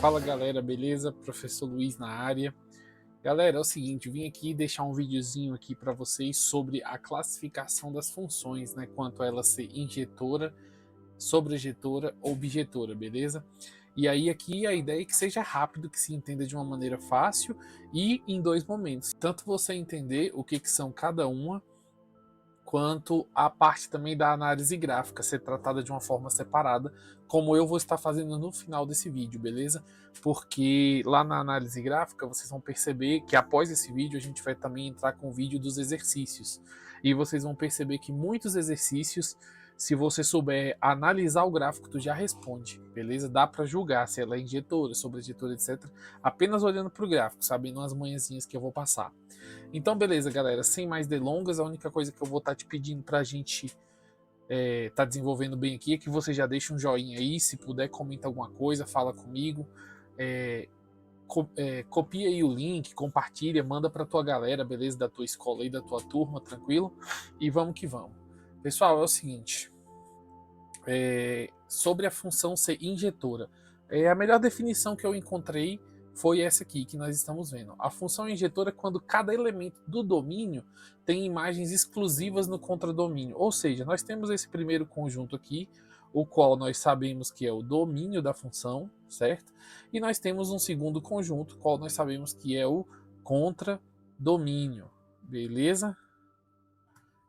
Fala galera, beleza? Professor Luiz na área. Galera, é o seguinte, vim aqui deixar um videozinho aqui para vocês sobre a classificação das funções, né? Quanto a ela ser injetora, sobrejetora ou bijetora, beleza? E aí aqui a ideia é que seja rápido, que se entenda de uma maneira fácil e em dois momentos. Tanto você entender o que são cada uma, quanto a parte também da análise gráfica ser tratada de uma forma separada, como eu vou estar fazendo no final desse vídeo, beleza? Porque lá na análise gráfica vocês vão perceber que após esse vídeo a gente vai também entrar com o vídeo dos exercícios. E vocês vão perceber que muitos exercícios, se você souber analisar o gráfico, tu já responde, beleza? Dá para julgar se ela é injetora, sobrejetora, etc. Apenas olhando para o gráfico, sabendo as manhãzinhas que eu vou passar. Então, beleza, galera. Sem mais delongas, a única coisa que eu vou estar te pedindo para a gente tá desenvolvendo bem aqui é que você já deixe um joinha aí. Se puder, comenta alguma coisa, fala comigo. Copia aí o link, compartilha, manda para tua galera, beleza? Da tua escola e da tua turma, tranquilo? E vamos que vamos. Pessoal, é o seguinte. Sobre a função ser injetora. A melhor definição que eu encontrei foi essa aqui que nós estamos vendo. A função injetora é quando cada elemento do domínio tem imagens exclusivas no contradomínio. Ou seja, nós temos esse primeiro conjunto aqui, o qual nós sabemos que é o domínio da função, certo? E nós temos um segundo conjunto, o qual nós sabemos que é o contradomínio, beleza?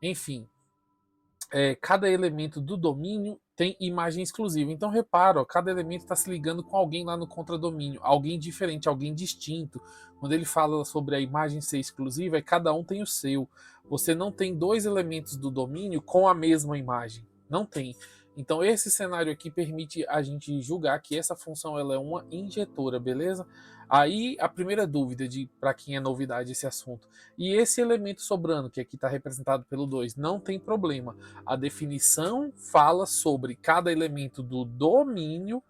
Enfim, cada elemento do domínio tem imagem exclusiva. Então repara, ó, cada elemento está se ligando com alguém lá no contradomínio, alguém diferente, alguém distinto. Quando ele fala sobre a imagem ser exclusiva, cada um tem o seu. Você não tem dois elementos do domínio com a mesma imagem. Não tem. Então esse cenário aqui permite a gente julgar que essa função ela é uma injetora, beleza? Aí a primeira dúvida para quem é novidade esse assunto. E esse elemento sobrando, que aqui está representado pelo 2, não tem problema. A definição fala sobre cada elemento do domínio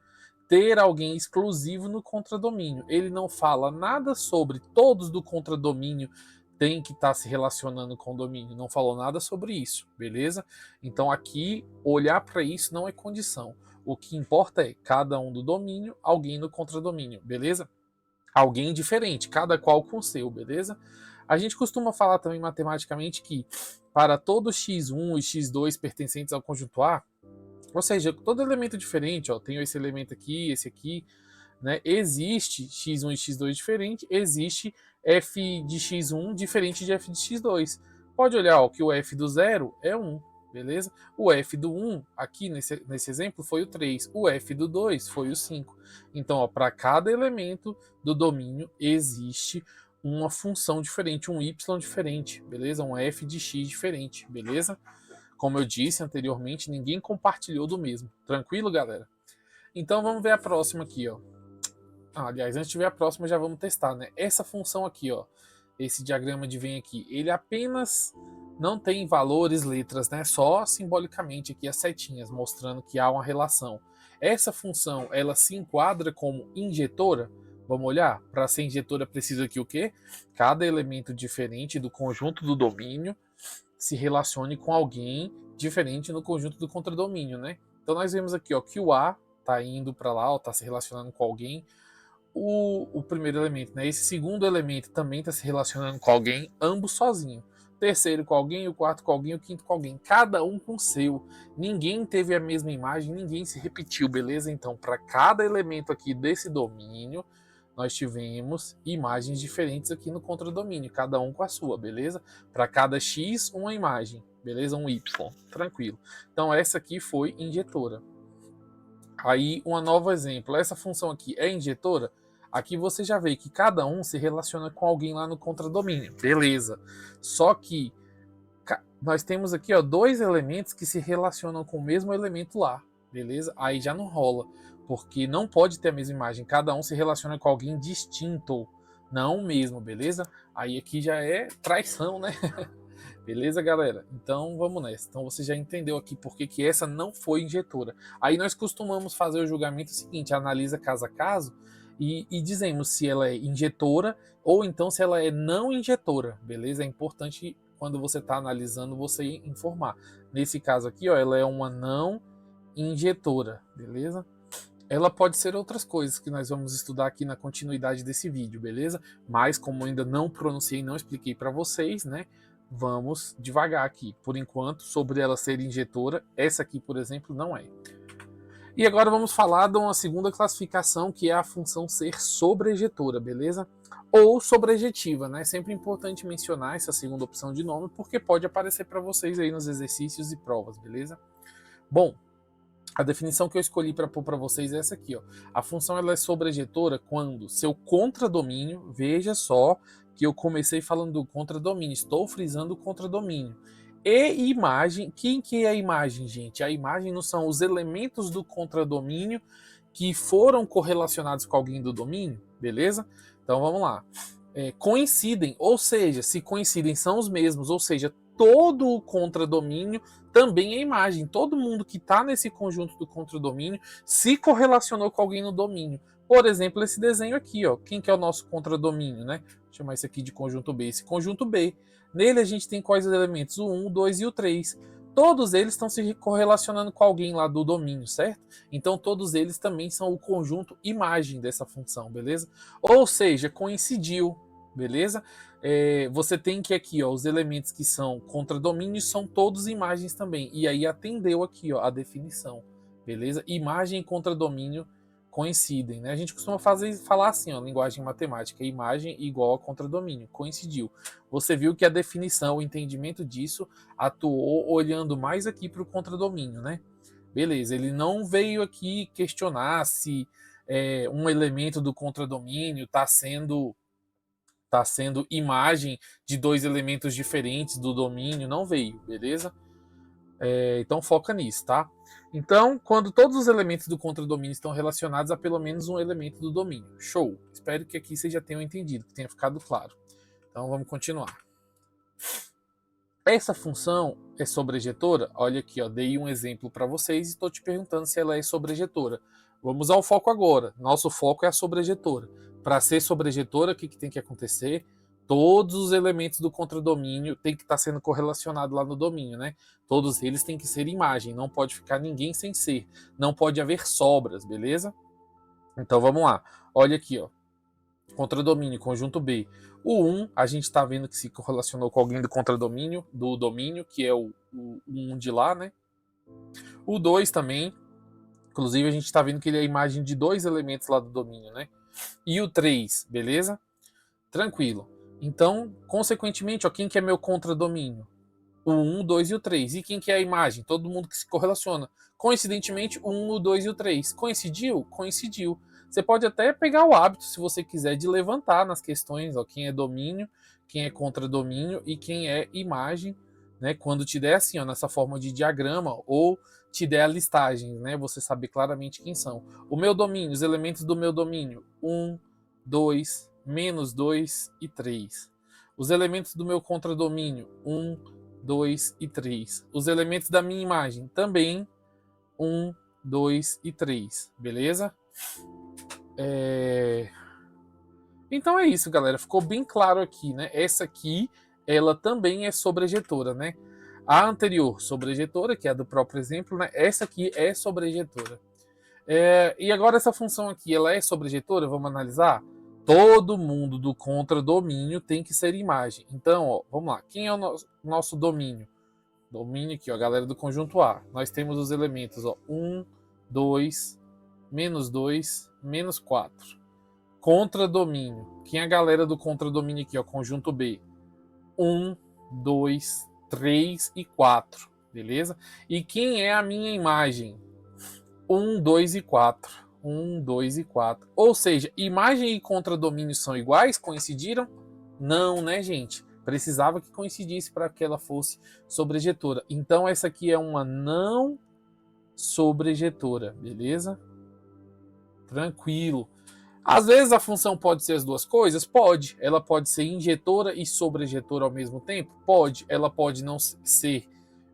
ter alguém exclusivo no contradomínio. Ele não fala nada sobre todos do contradomínio tem que estar se relacionando com o domínio. Não falou nada sobre isso, beleza? Então aqui, olhar para isso não é condição. O que importa é cada um do domínio, alguém no contradomínio, beleza? Alguém diferente, cada qual com o seu, beleza? A gente costuma falar também matematicamente que para todo x1 e x2 pertencentes ao conjunto A, ou seja, todo elemento diferente, ó, tenho esse elemento aqui, esse aqui, né? Existe x1 e x2 diferente, existe f de x1 diferente de f de x2. Pode olhar ó, que o f do 0 é 1, beleza? O f do 1, aqui nesse exemplo, foi o 3. O f do 2 foi o 5. Então, para cada elemento do domínio existe uma função diferente, um y diferente, beleza? Um f de x diferente, beleza? Como eu disse anteriormente, ninguém compartilhou do mesmo. Tranquilo, galera? Então, vamos ver a próxima aqui, ó. Aliás, antes de ver a próxima, já vamos testar, né? Essa função aqui, ó, esse diagrama de Venn aqui, ele apenas não tem valores, letras, né? Só simbolicamente aqui as setinhas, mostrando que há uma relação. Essa função, ela se enquadra como injetora? Vamos olhar? Para ser injetora precisa aqui o quê? Cada elemento diferente do conjunto do domínio se relacione com alguém diferente no conjunto do contradomínio, né? Então nós vemos aqui, ó, que o A está indo para lá, está se relacionando com alguém. O primeiro elemento, né? Esse segundo elemento também está se relacionando com alguém, ambos sozinhos. Terceiro com alguém, o quarto com alguém, o quinto com alguém. Cada um com o seu. Ninguém teve a mesma imagem, ninguém se repetiu, beleza? Então, para cada elemento aqui desse domínio, nós tivemos imagens diferentes aqui no contradomínio, cada um com a sua, beleza? Para cada X, uma imagem, beleza? Um Y, tranquilo. Então, essa aqui foi injetora. Aí, um novo exemplo. Essa função aqui é injetora? Aqui você já vê que cada um se relaciona com alguém lá no contradomínio. Beleza. Só que nós temos aqui ó, dois elementos que se relacionam com o mesmo elemento lá. Beleza? Aí já não rola. Porque não pode ter a mesma imagem. Cada um se relaciona com alguém distinto. Não o mesmo, beleza? Aí aqui já é traição, né? Beleza, galera? Então vamos nessa. Então você já entendeu aqui por que essa não foi injetora. Aí nós costumamos fazer o julgamento seguinte: analisa caso a caso e dizemos se ela é injetora ou então se ela é não injetora. Beleza? É importante quando você está analisando você informar. Nesse caso aqui, ó, ela é uma não injetora. Beleza? ela pode ser outras coisas que nós vamos estudar aqui na continuidade desse vídeo, beleza? Mas como ainda não pronunciei, não expliquei para vocês, né? Vamos devagar aqui. Por enquanto, sobre ela ser injetora, essa aqui, por exemplo, não é. E agora vamos falar de uma segunda classificação, que é a função ser sobrejetora, beleza? Ou sobrejetiva, né? Sempre importante mencionar essa segunda opção de nome, porque pode aparecer para vocês aí nos exercícios e provas, beleza? Bom, a definição que eu escolhi para pôr para vocês é essa aqui, ó. A função ela é sobrejetora quando seu contradomínio, veja só que eu comecei falando do contradomínio, estou frisando o contradomínio. E imagem, quem que é a imagem, gente? A imagem não são os elementos do contradomínio que foram correlacionados com alguém do domínio, beleza? Então vamos lá. Coincidem, ou seja, se coincidem são os mesmos, ou seja, todo o contradomínio também é imagem. Todo mundo que está nesse conjunto do contradomínio se correlacionou com alguém no domínio. Por exemplo, esse desenho aqui, ó. Quem que é o nosso contradomínio, né? Vou chamar isso aqui de conjunto B. Esse conjunto B. Nele a gente tem quais elementos? O 1, o 2 e o 3. Todos eles estão se correlacionando com alguém lá do domínio, certo? Então todos eles também são o conjunto imagem dessa função, beleza? Ou seja, coincidiu, beleza? Você tem que aqui, ó, os elementos que são contradomínios são todos imagens também. E aí atendeu aqui, ó, a definição, beleza? Imagem e contradomínio coincidem, né? A gente costuma falar assim, ó, linguagem matemática, imagem igual a contradomínio, coincidiu. Você viu que a definição, o entendimento disso atuou olhando mais aqui para o contradomínio, né? Beleza, ele não veio aqui questionar se um elemento do contradomínio está sendo imagem de dois elementos diferentes do domínio, não veio, beleza? Então foca nisso, tá? Então, quando todos os elementos do contradomínio estão relacionados a pelo menos um elemento do domínio. Show! Espero que aqui vocês já tenham entendido, que tenha ficado claro. Então vamos continuar. Essa função é sobrejetora? Olha aqui, ó, dei um exemplo para vocês e estou te perguntando se ela é sobrejetora. Vamos ao foco agora. Nosso foco é a sobrejetora. Para ser sobrejetora, o que tem que acontecer? Todos os elementos do contradomínio têm que estar sendo correlacionados lá no domínio, né? Todos eles têm que ser imagem, não pode ficar ninguém sem ser. Não pode haver sobras, beleza? Então vamos lá. Olha aqui, ó. Contradomínio, conjunto B. O 1, a gente está vendo que se correlacionou com alguém do contradomínio, do domínio, que é o 1 de lá, né? O 2 também. Inclusive, a gente está vendo que ele é a imagem de dois elementos lá do domínio, né? E o 3, beleza? Tranquilo. Então, consequentemente, ó, quem que é meu contradomínio? O 1, o 2 e o 3. E quem que é a imagem? Todo mundo que se correlaciona. Coincidentemente, o 1, o 2 e o 3. Coincidiu? Coincidiu. Você pode até pegar o hábito, se você quiser, de levantar nas questões, ó, quem é domínio, quem é contradomínio e quem é imagem, né? Quando te der assim, ó, nessa forma de diagrama, ou te der a listagem, né? Você saber claramente quem são. O meu domínio, os elementos do meu domínio: 1, 2, menos 2 e 3. Os elementos do meu contradomínio: 1, 2 e 3. Os elementos da minha imagem também: 1, 2 e 3. Beleza? Então é isso, galera. Ficou bem claro aqui, né? Essa aqui, ela também é sobrejetora, né? A anterior, sobrejetora, que é a do próprio exemplo, né? Essa aqui é sobrejetora. E agora essa função aqui, ela é sobrejetora? Vamos analisar? Todo mundo do contradomínio tem que ser imagem. Então, ó, vamos lá. Quem é o nosso domínio? Domínio aqui, ó, galera do conjunto A. Nós temos os elementos, ó, 1, 2, menos 2, menos 4. Contradomínio. Quem é a galera do contradomínio aqui, ó, conjunto B? 1, 2, 3 e 4. Beleza? E quem é a minha imagem? 1, 2 e 4. 1, 2 e 4. Ou seja, imagem e contradomínio são iguais? Coincidiram? Não, né, gente? Precisava que coincidisse para que ela fosse sobrejetora. Então, essa aqui é uma não sobrejetora, beleza? Tranquilo. Às vezes a função pode ser as duas coisas? Pode. Ela pode ser injetora e sobrejetora ao mesmo tempo? Pode. Ela pode não ser.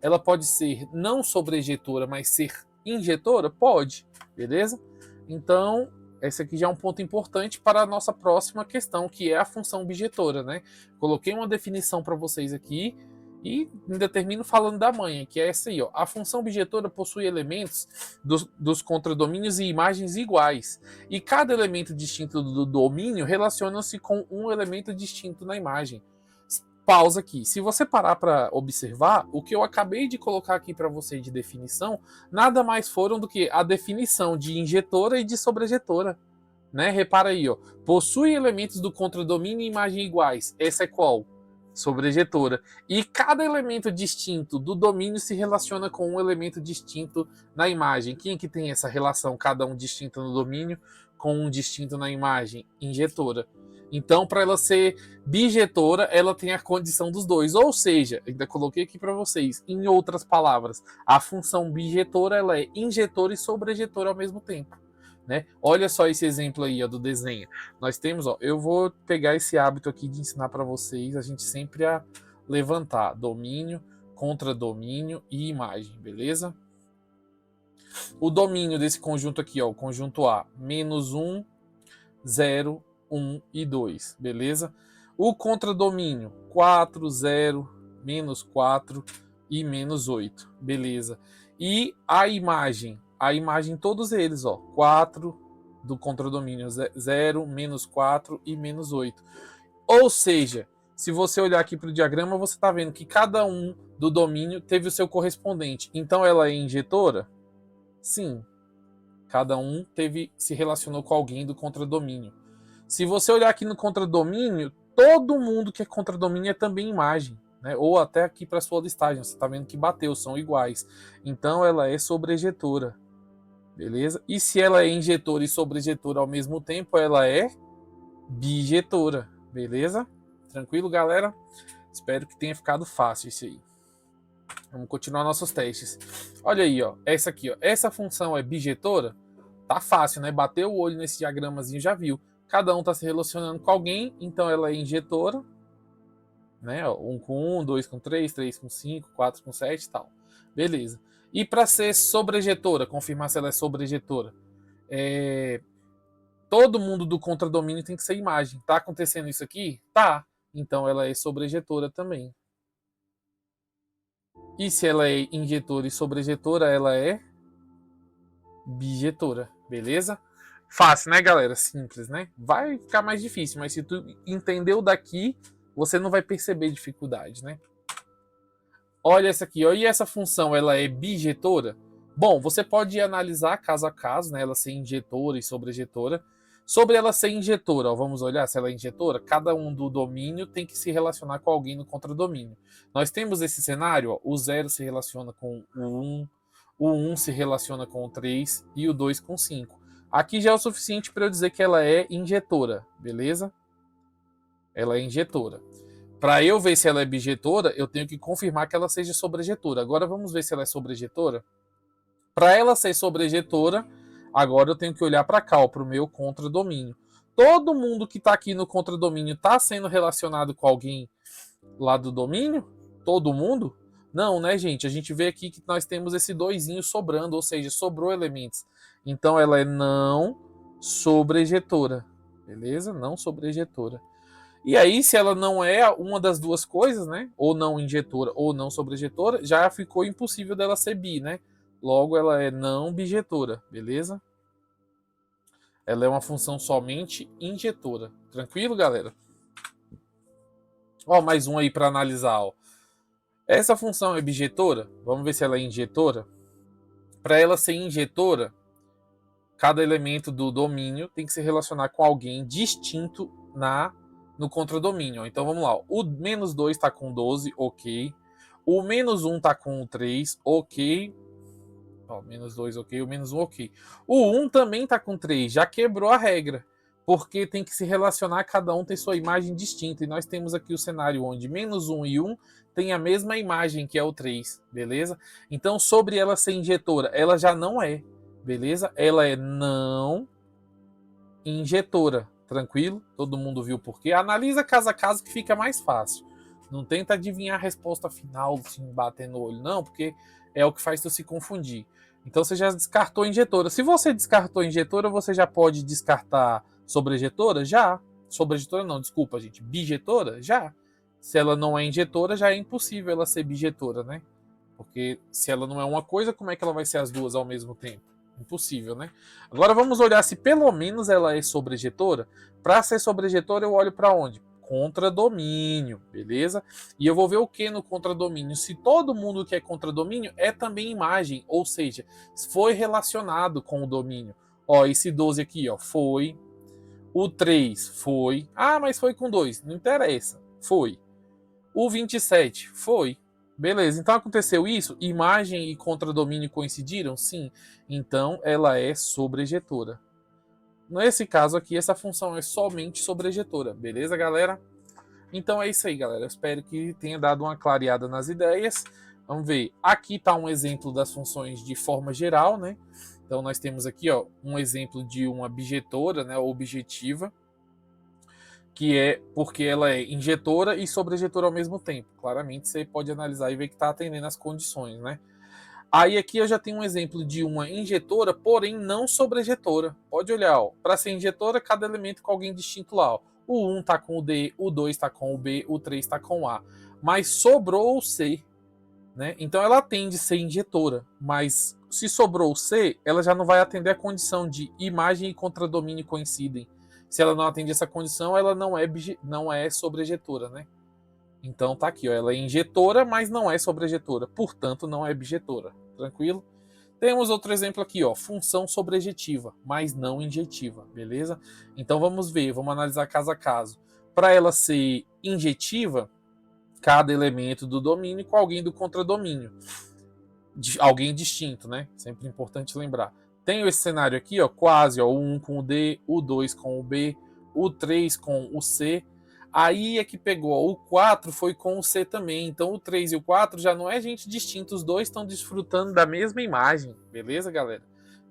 Ela pode ser não sobrejetora, mas ser injetora? Pode. Beleza? Então, esse aqui já é um ponto importante para a nossa próxima questão, que é a função objetora, né? Coloquei uma definição para vocês aqui E ainda termino falando da manha, que é essa aí, ó. A função bijetora possui elementos dos contradomínios e imagens iguais. E cada elemento distinto do domínio relaciona-se com um elemento distinto na imagem. Pausa aqui. Se você parar para observar, o que eu acabei de colocar aqui para você de definição, nada mais foram do que a definição de injetora e de sobrejetora. Né? Repara aí, ó. Possui elementos do contradomínio e imagem iguais. Essa é qual? Sobrejetora. E cada elemento distinto do domínio se relaciona com um elemento distinto na imagem. Quem é que tem essa relação, cada um distinto no domínio com um distinto na imagem? Injetora. Então, para ela ser bijetora, ela tem a condição dos dois. Ou seja, ainda coloquei aqui para vocês, em outras palavras, a função bijetora ela é injetora e sobrejetora ao mesmo tempo. Né? Olha só esse exemplo aí, ó, do desenho. Nós temos, ó, eu vou pegar esse hábito aqui de ensinar para vocês, a gente sempre a levantar domínio, contradomínio e imagem, beleza? O domínio desse conjunto aqui, ó, o conjunto A, menos 1, 0, 1 e 2, beleza? O contradomínio, 4, 0, menos 4 e menos 8, beleza? E a imagem todos eles, ó, 4 do contradomínio 0, menos 4 e menos 8. Ou seja, se você olhar aqui para o diagrama, você está vendo que cada um do domínio teve o seu correspondente. Então ela é injetora? Sim. Cada um se relacionou com alguém do contradomínio. Se você olhar aqui no contradomínio, todo mundo que é contradomínio é também imagem. Né? Ou até aqui para sua listagem, você está vendo que bateu, são iguais. Então ela é sobrejetora. Beleza? E se ela é injetora e sobrejetora ao mesmo tempo, ela é bijetora. Beleza? Tranquilo, galera? Espero que tenha ficado fácil isso aí. Vamos continuar nossos testes. Olha aí, ó. Essa aqui, ó. Essa função é bijetora? Tá fácil, né? Bateu o olho nesse diagramazinho, já viu. Cada um está se relacionando com alguém, então ela é injetora. Né? 1 com 1, 2 com 3, 3 com 5, 4 com 7 e tal. Beleza. E para ser sobrejetora, confirmar se ela é sobrejetora, todo mundo do contradomínio tem que ser imagem. Tá acontecendo isso aqui? Tá. Então ela é sobrejetora também. E se ela é injetora e sobrejetora, ela é bijetora. Beleza? Fácil, né, galera? Simples, né? Vai ficar mais difícil, mas se tu entendeu daqui, você não vai perceber dificuldade, né? Olha essa aqui, ó. E essa função, ela é bijetora? Bom, você pode analisar caso a caso, né? Ela ser injetora e sobrejetora. Sobre ela ser injetora, ó, vamos olhar se ela é injetora. Cada um do domínio tem que se relacionar com alguém no contradomínio. Nós temos esse cenário, ó, o 0 se relaciona com o 1 se relaciona com o 3 e o 2 com 5. Aqui já é o suficiente para eu dizer que ela é injetora, beleza? Ela é injetora. Para eu ver se ela é bijetora, eu tenho que confirmar que ela seja sobrejetora. Agora vamos ver se ela é sobrejetora. Para ela ser sobrejetora, agora eu tenho que olhar para cá, para o meu contradomínio. Todo mundo que está aqui no contradomínio está sendo relacionado com alguém lá do domínio? Todo mundo? Não, né, gente? A gente vê aqui que nós temos esse doisinho sobrando, ou seja, sobrou elementos. Então ela é não sobrejetora. Beleza? Não sobrejetora. E aí, se ela não é uma das duas coisas, né? Ou não injetora ou não sobrejetora, já ficou impossível dela ser bi, né? Logo, ela é não bijetora, beleza? Ela é uma função somente injetora. Tranquilo, galera? Ó, mais um aí para analisar, ó. Essa função é bijetora? Vamos ver se ela é injetora. Para ela ser injetora, cada elemento do domínio tem que se relacionar com alguém distinto no contradomínio. Então vamos lá. O menos 2 está com 12, ok. O menos 1 está com 3, ok. Ó, menos 2, ok. O menos 1, ok. O 1 também está com 3, já quebrou a regra. Porque tem que se relacionar, cada um tem sua imagem distinta. E nós temos aqui o cenário onde menos 1 e 1 tem a mesma imagem, que é o 3, beleza? Então, sobre ela ser injetora, ela já não é, beleza? Ela é não injetora. Tranquilo? Todo mundo viu por quê? Analisa caso a caso que fica mais fácil. Não tenta adivinhar a resposta final, assim, batendo no olho, não, porque é o que faz tu se confundir. Então você já descartou injetora. Se você descartou injetora, você já pode descartar sobrejetora? Já. Sobrejetora não, desculpa, gente. Bijetora? Já. Se ela não é injetora, já é impossível ela ser bijetora, né? Porque se ela não é uma coisa, como é que ela vai ser as duas ao mesmo tempo? Impossível, né? Agora vamos olhar se pelo menos ela é sobrejetora. Para ser sobrejetora, eu olho para onde? Contradomínio, beleza? E eu vou ver o que no contradomínio? Se todo mundo que é contradomínio é também imagem, ou seja, foi relacionado com o domínio. Ó, esse 12 aqui, ó, foi. O 3 foi. Ah, mas foi com 2. Não interessa. Foi. O 27 foi. Beleza, então aconteceu isso? Imagem e contradomínio coincidiram? Sim. Então ela é sobrejetora. Nesse caso aqui, essa função é somente sobrejetora. Beleza, galera? Então é isso aí, galera. Eu espero que tenha dado uma clareada nas ideias. Vamos ver. Aqui está um exemplo das funções de forma geral, né? Então nós temos aqui, ó, um exemplo de uma bijetora, né, objetiva, que é porque ela é injetora e sobrejetora ao mesmo tempo. Claramente você pode analisar e ver que está atendendo as condições, né? Aí aqui eu já tenho um exemplo de uma injetora, porém não sobrejetora. Pode olhar, para ser injetora, cada elemento com alguém distinto lá. Ó. O 1 está com o D, o 2 está com o B, o 3 está com o A. Mas sobrou o C, né? Então ela tende a ser injetora, mas se sobrou o C, ela já não vai atender a condição de imagem e contradomínio coincidem. Se ela não atende essa condição, ela não é sobrejetora, né? Então tá aqui, ó, ela é injetora, mas não é sobrejetora, portanto não é bijetora. Tranquilo? Temos outro exemplo aqui, ó, função sobrejetiva, mas não injetiva, beleza? Então vamos ver, vamos analisar caso a caso. Para ela ser injetiva, cada elemento do domínio com alguém do contradomínio. Alguém distinto, né? Sempre importante lembrar. Tenho esse cenário aqui, ó, quase, ó, o 1 com o D, o 2 com o B, o 3 com o C. Aí é que pegou, ó, o 4 foi com o C também. Então o 3 e o 4 já não é gente distinta, os dois estão desfrutando da mesma imagem, beleza, galera?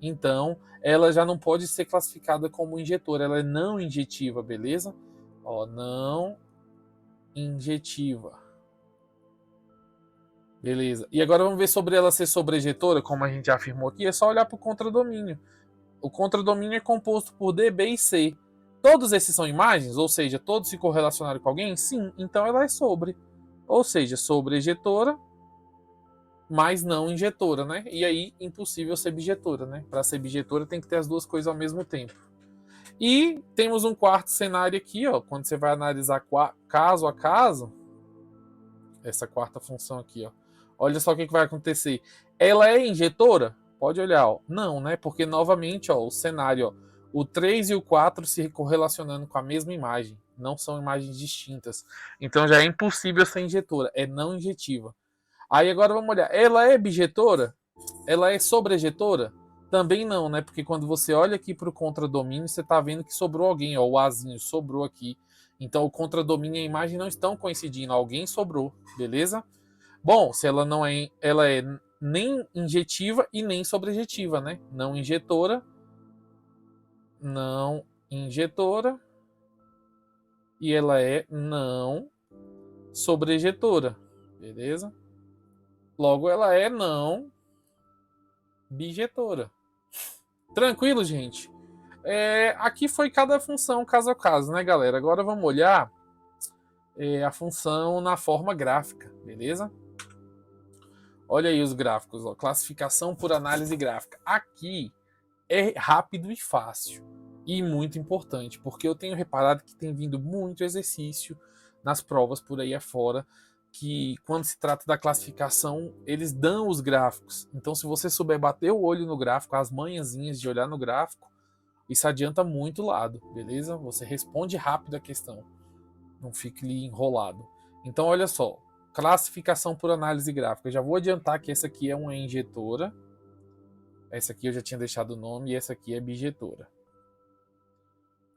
Então, ela já não pode ser classificada como injetora, ela é não injetiva, beleza? Ó, não injetiva. Beleza. E agora vamos ver sobre ela ser sobrejetora, como a gente já afirmou aqui, é só olhar para o contradomínio. O contradomínio é composto por D, B e C. Todos esses são imagens, ou seja, todos se correlacionaram com alguém? Sim, então ela é sobre. Ou seja, sobrejetora, mas não injetora, né? E aí, impossível ser bijetora, né? Para ser bijetora tem que ter as duas coisas ao mesmo tempo. E temos um quarto cenário aqui, ó, quando você vai analisar caso a caso, essa quarta função aqui, ó. Olha só o que vai acontecer. Ela é injetora? Pode olhar, ó. Não, né? Porque novamente, ó, o cenário, ó, o 3 e o 4 se correlacionando com a mesma imagem. Não são imagens distintas. Então já é impossível ser injetora. É não injetiva. Aí agora vamos olhar. Ela é bijetora? Ela é sobrejetora? Também não, né? Porque quando você olha aqui para o contradomínio, você está vendo que sobrou alguém, ó. O Azinho sobrou aqui. Então o contradomínio e a imagem não estão coincidindo. Alguém sobrou, beleza? Bom, se ela é nem injetiva e nem sobrejetiva, né? Não injetora, não injetora e ela é não sobrejetora, beleza? Logo, ela é não bijetora. Tranquilo, gente? Aqui foi cada função caso a caso, né, galera? Agora vamos olhar a função na forma gráfica, beleza? Olha aí os gráficos, ó. Classificação por análise gráfica. Aqui é rápido e fácil e muito importante, porque eu tenho reparado que tem vindo muito exercício nas provas por aí afora, que quando se trata da classificação, eles dão os gráficos. Então, se você souber bater o olho no gráfico, as manhãzinhas de olhar no gráfico, isso adianta muito o lado, beleza? Você responde rápido a questão, não fique ali enrolado. Então, olha só, classificação por análise gráfica. Eu já vou adiantar que essa aqui é uma injetora. Essa aqui eu já tinha deixado o nome e essa aqui é bijetora.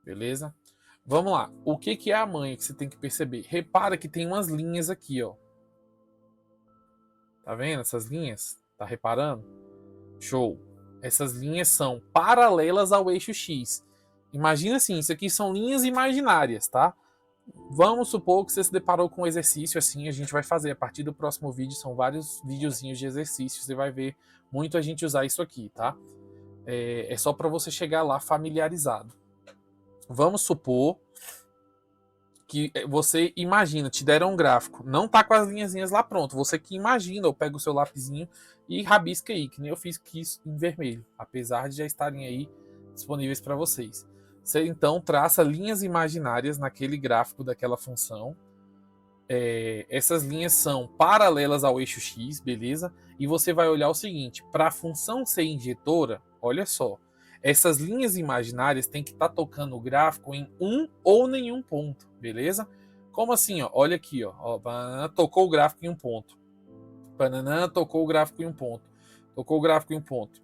Beleza? Vamos lá. O que é a manha que você tem que perceber? Repara que tem umas linhas aqui, ó. Tá vendo essas linhas? Tá reparando? Show. Essas linhas são paralelas ao eixo X. Imagina assim, isso aqui são linhas imaginárias, tá? Vamos supor que você se deparou com um exercício assim, a gente vai fazer a partir do próximo vídeo, são vários videozinhos de exercícios, você vai ver muito a gente usar isso aqui, tá? É só para você chegar lá familiarizado. Vamos supor que você imagina, te deram um gráfico, não tá com as linhazinhas lá pronto, você que imagina, ou pega o seu lapisinho e rabisca aí, que nem eu fiz isso em vermelho, apesar de já estarem aí disponíveis para vocês. Você então traça linhas imaginárias naquele gráfico daquela função. Essas linhas são paralelas ao eixo X, beleza? E você vai olhar o seguinte, para a função ser injetora, olha só, essas linhas imaginárias têm que estar tocando o gráfico em um ou nenhum ponto, beleza? Como assim? Ó? Olha aqui, ó, banana, tocou o gráfico em um ponto. Banana, tocou o gráfico em um ponto. Tocou o gráfico em um ponto.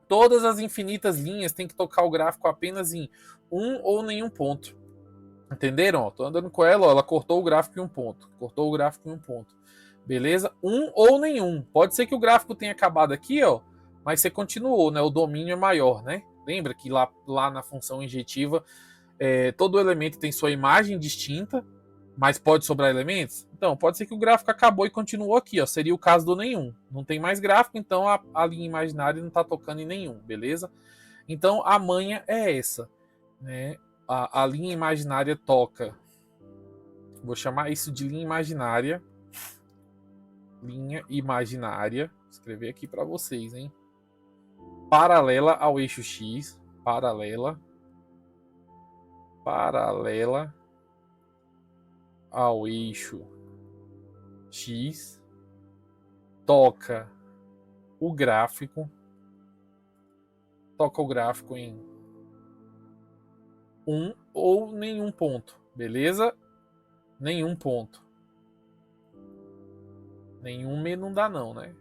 Todas as infinitas linhas têm que tocar o gráfico apenas em um ou nenhum ponto. Entenderam? Ó, tô andando com ela, ó, ela cortou o gráfico em um ponto. Cortou o gráfico em um ponto. Beleza? Um ou nenhum. Pode ser que o gráfico tenha acabado aqui, ó, mas você continuou, né? O domínio é maior, né? Lembra que lá na função injetiva, todo elemento tem sua imagem distinta, mas pode sobrar elementos? Então, pode ser que o gráfico acabou e continuou aqui, ó. Seria o caso do nenhum. Não tem mais gráfico, então a linha imaginária não está tocando em nenhum, beleza? Então, a manha é essa, né? A linha imaginária toca. Vou chamar isso de linha imaginária. Linha imaginária. Vou escrever aqui para vocês, hein? Paralela ao eixo X. Paralela ao eixo X. Toca o gráfico. Toca o gráfico em um ou nenhum ponto, beleza? Nenhum ponto. Nenhum não dá não, né?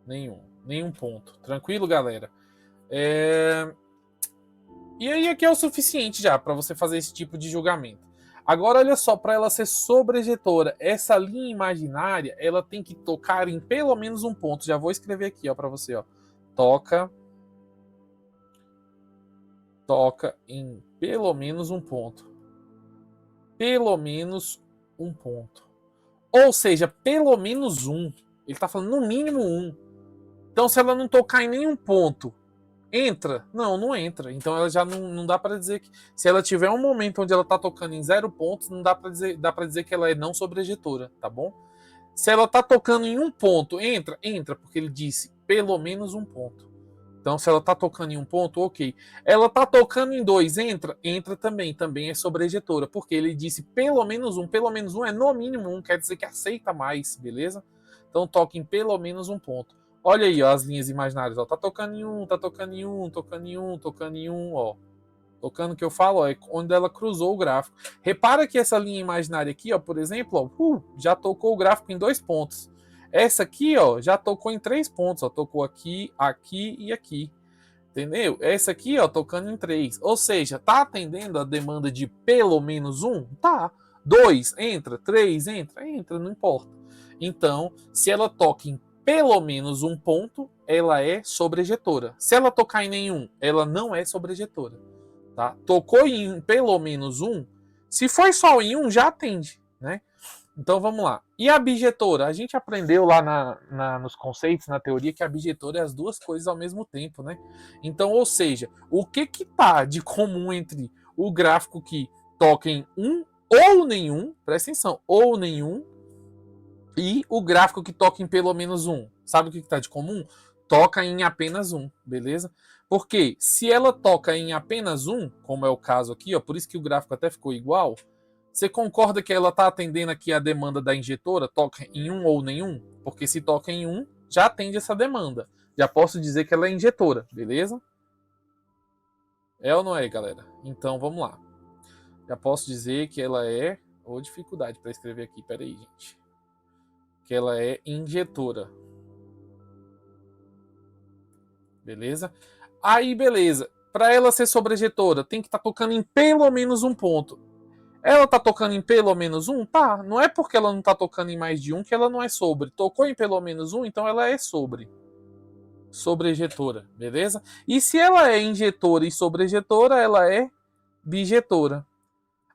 Nenhum ponto. Tranquilo, galera? E aí aqui é o suficiente já para você fazer esse tipo de julgamento. Agora olha só, para ela ser sobrejetora, essa linha imaginária, ela tem que tocar em pelo menos um ponto. Já vou escrever aqui, ó, para você, ó. Toca em pelo menos um ponto. Pelo menos um ponto. Ou seja, pelo menos um. Ele está falando no mínimo um. Então, se ela não tocar em nenhum ponto, entra? Não entra. Então, ela já não dá para dizer que... Se ela tiver um momento onde ela está tocando em 0 pontos, não dá para dizer que ela é não sobrejetora, tá bom? Se ela está tocando em um ponto, entra? Entra, porque ele disse pelo menos um ponto. Então, se ela está tocando em um ponto, ok. Ela está tocando em 2, entra? Entra também é sobrejetora, porque ele disse pelo menos um é no mínimo um, quer dizer que aceita mais, beleza? Então, toca em pelo menos um ponto. Olha aí, ó, as linhas imaginárias, ó, tá tocando em um, tá tocando em um, tocando em um, tocando em um, ó. Tocando que eu falo, ó, é onde ela cruzou o gráfico. Repara que essa linha imaginária aqui, ó, por exemplo, ó, já tocou o gráfico em 2 pontos. Essa aqui, ó, já tocou em 3 pontos, ó, tocou aqui, aqui e aqui. Entendeu? Essa aqui, ó, tocando em 3. Ou seja, tá atendendo a demanda de pelo menos um? Tá. 2, entra. 3, entra, não importa. Então, se ela toca em pelo menos um ponto, ela é sobrejetora. Se ela tocar em nenhum, ela não é sobrejetora. Tá? Tocou em pelo menos um, se for só em um, já atende, né? Então vamos lá. E a bijetora? A gente aprendeu lá nos conceitos, na teoria, que a bijetora é as duas coisas ao mesmo tempo, né? Então, ou seja, o que tá de comum entre o gráfico que toca em um ou nenhum, presta atenção, ou nenhum, e o gráfico que toca em pelo menos um? Sabe o que tá de comum? Toca em apenas um, beleza? Porque se ela toca em apenas um, como é o caso aqui, ó, por isso que o gráfico até ficou igual. Você concorda que ela está atendendo aqui a demanda da injetora? Toca em um ou nenhum? Porque se toca em um, já atende essa demanda. Já posso dizer que ela é injetora, beleza? É ou não é, galera? Então vamos lá. Já posso dizer que ela é... Ou dificuldade para escrever aqui, peraí, gente. Que ela é injetora. Beleza? Aí, beleza. Para ela ser sobrejetora, tem que estar tocando em pelo menos um ponto. Ela tá tocando em pelo menos um? Tá. Não é porque ela não tá tocando em mais de um que ela não é sobre. Tocou em pelo menos um, então ela é sobre. Sobrejetora, beleza? E se ela é injetora e sobrejetora, ela é bijetora.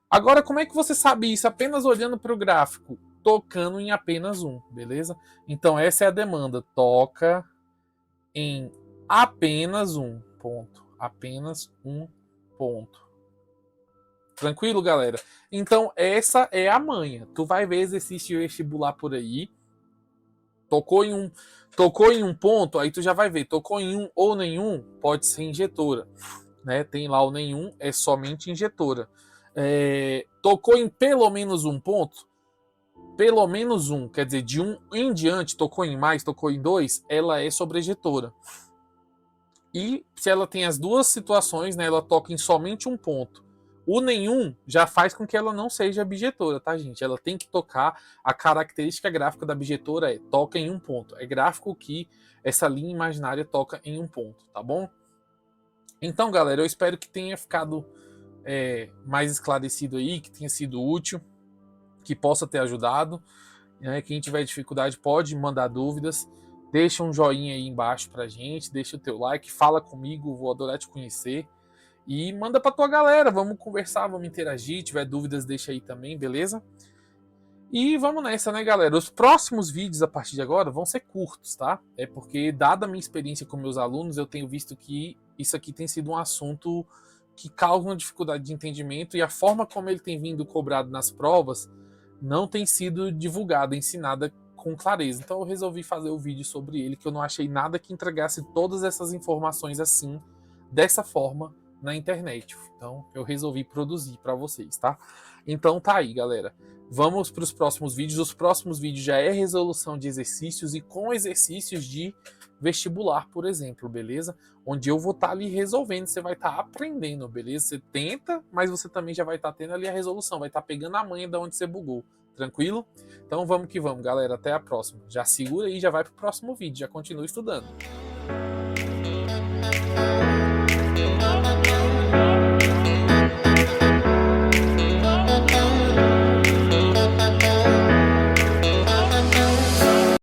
Agora, como é que você sabe isso? Apenas olhando para o gráfico. Tocando em apenas um, beleza? Então essa é a demanda. Toca em apenas um ponto. Apenas um ponto. Tranquilo, galera? Então, essa é a manha. Tu vai ver exercício vestibular por aí. Tocou em um ponto, aí tu já vai ver. Tocou em um ou nenhum, pode ser injetora. Né? Tem lá o nenhum, é somente injetora. Tocou em pelo menos um ponto, pelo menos um, quer dizer, de um em diante, tocou em mais, tocou em dois, ela é sobrejetora. E se ela tem as duas situações, né, ela toca em somente um ponto. O nenhum já faz com que ela não seja bijetora, tá, gente? Ela tem que tocar, a característica gráfica da bijetora toca em um ponto. É gráfico que essa linha imaginária toca em um ponto, tá bom? Então, galera, eu espero que tenha ficado mais esclarecido aí, que tenha sido útil, que possa ter ajudado. Né? Quem tiver dificuldade pode mandar dúvidas. Deixa um joinha aí embaixo pra gente, deixa o teu like, fala comigo, vou adorar te conhecer. E manda pra tua galera, vamos conversar, vamos interagir. Tiver dúvidas, deixa aí também, beleza? E vamos nessa, né, galera? Os próximos vídeos a partir de agora vão ser curtos, tá? É porque, dada a minha experiência com meus alunos, eu tenho visto que isso aqui tem sido um assunto que causa uma dificuldade de entendimento e a forma como ele tem vindo cobrado nas provas não tem sido divulgada, ensinada com clareza. Então eu resolvi fazer o vídeo sobre ele, que eu não achei nada que entregasse todas essas informações assim, dessa forma, na internet. Então eu resolvi produzir para vocês, tá? Então tá aí, galera. Vamos para os próximos vídeos. Os próximos vídeos já é resolução de exercícios e com exercícios de vestibular, por exemplo, beleza? Onde eu vou estar ali resolvendo, você vai estar aprendendo, beleza? Você tenta, mas você também já vai estar tendo ali a resolução, vai estar pegando a manha de onde você bugou. Tranquilo? Então vamos que vamos, galera. Até a próxima. Já segura aí, já vai pro próximo vídeo, já continua estudando.